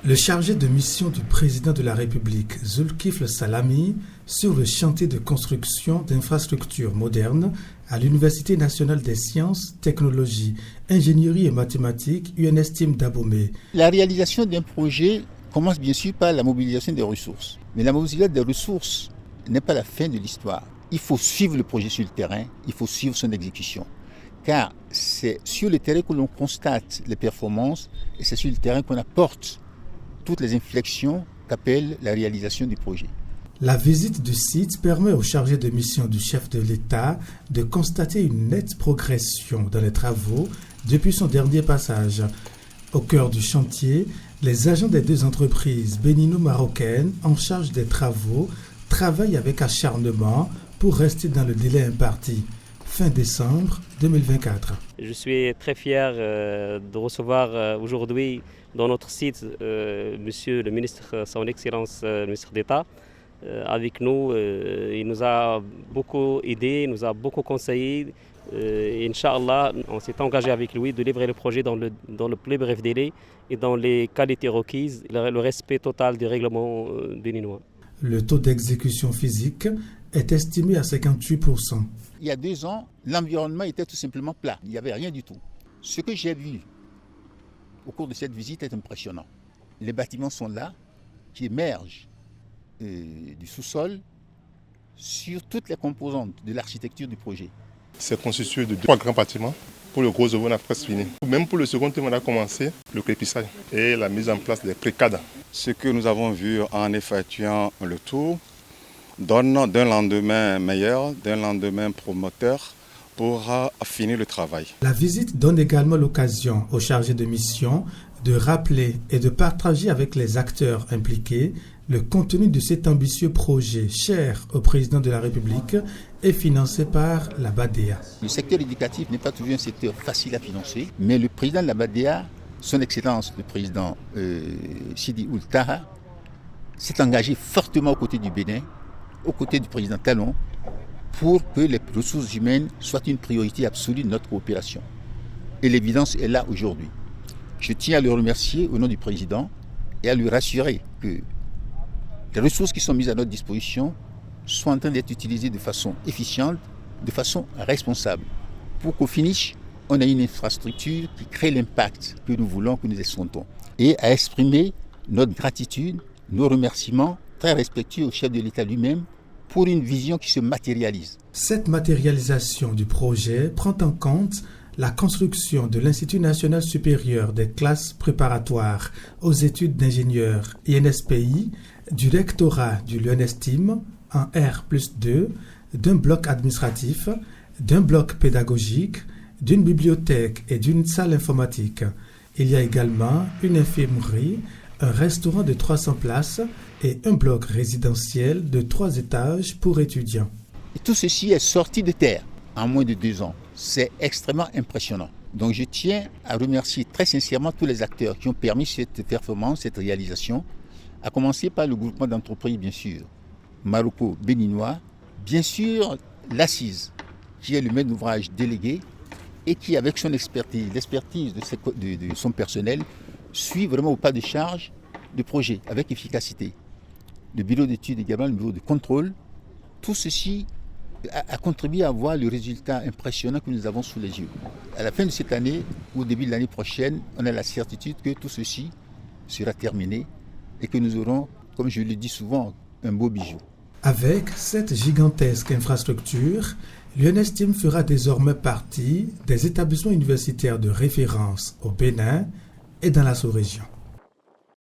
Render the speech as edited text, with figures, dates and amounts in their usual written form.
Le chargé de mission du président de la République, Zulkifle Salami, sur le chantier de construction d'infrastructures modernes à l'Université nationale des sciences, technologies, ingénierie et mathématiques UNSTIM d'Abomey. La réalisation d'un projet commence bien sûr par la mobilisation des ressources. Mais la mobilisation des ressources n'est pas la fin de l'histoire. Il faut suivre le projet sur le terrain, il faut suivre son exécution. Car c'est sur le terrain que l'on constate les performances et c'est sur le terrain qu'on apporte toutes les inflexions qu'appelle la réalisation du projet. La visite du site permet au chargé de mission du chef de l'État de constater une nette progression dans les travaux depuis son dernier passage. Au cœur du chantier, les agents des deux entreprises bénino-marocaines en charge des travaux travaillent avec acharnement pour rester dans le délai imparti. Fin décembre 2024. Je suis très fier de recevoir aujourd'hui dans notre site Monsieur le ministre, son Excellence le ministre d'État, avec nous. Il nous a beaucoup aidé, il nous a beaucoup conseillé. Inch'Allah, on s'est engagé avec lui de livrer le projet dans le plus bref délai et dans les qualités requises, le respect total des règlements béninois. Le taux d'exécution physique est estimé à 58%. Il y a 2 ans, l'environnement était tout simplement plat. Il n'y avait rien du tout. Ce que j'ai vu au cours de cette visite est impressionnant. Les bâtiments sont là, qui émergent du sous-sol sur toutes les composantes de l'architecture du projet. C'est constitué de 3 grands bâtiments. Pour le gros œuvre, on a presque fini. Même pour le second thème, on a commencé le crépissage et la mise en place des précades. Ce que nous avons vu en effectuant le tour donne d'un lendemain meilleur, d'un lendemain promoteur pour finir le travail. La visite donne également l'occasion aux chargés de mission de rappeler et de partager avec les acteurs impliqués le contenu de cet ambitieux projet cher au président de la République et financé par la BADEA. Le secteur éducatif n'est pas toujours un secteur facile à financer, mais le président de la BADEA, son Excellence le président Sidi Ould Taha, s'est engagé fortement aux côtés du Bénin, aux côtés du président Talon, pour que les ressources humaines soient une priorité absolue de notre coopération. Et l'évidence est là aujourd'hui. Je tiens à le remercier au nom du président et à lui rassurer que les ressources qui sont mises à notre disposition sont en train d'être utilisées de façon efficiente, de façon responsable, pour qu'au finish, on ait une infrastructure qui crée l'impact que nous voulons, que nous escomptons. Et à exprimer notre gratitude, nos remerciements très respectueux au chef de l'État lui-même pour une vision qui se matérialise. Cette matérialisation du projet prend en compte la construction de l'Institut national supérieur des classes préparatoires aux études d'ingénieurs INSPI, du rectorat du l'UNSTIM en R+2, d'un bloc administratif, d'un bloc pédagogique, d'une bibliothèque et d'une salle informatique. Il y a également une infirmerie, un restaurant de 300 places et un bloc résidentiel de 3 étages pour étudiants. Et tout ceci est sorti de terre en moins de 2 ans. C'est extrêmement impressionnant. Donc je tiens à remercier très sincèrement tous les acteurs qui ont permis cette performance, cette réalisation, à commencer par le groupement d'entreprises, bien sûr, maroco-béninois, bien sûr l'Assise, qui est le maître d'ouvrage délégué et qui, avec son expertise, l'expertise de son personnel, suit vraiment au pas de charge le projet avec efficacité. Le bureau d'études également, le bureau de contrôle, tout ceci a contribué à voir le résultat impressionnant que nous avons sous les yeux. À la fin de cette année ou au début de l'année prochaine, on a la certitude que tout ceci sera terminé et que nous aurons, comme je le dis souvent, un beau bijou. Avec cette gigantesque infrastructure, l'UNSTIM fera désormais partie des établissements universitaires de référence au Bénin et dans la sous-région.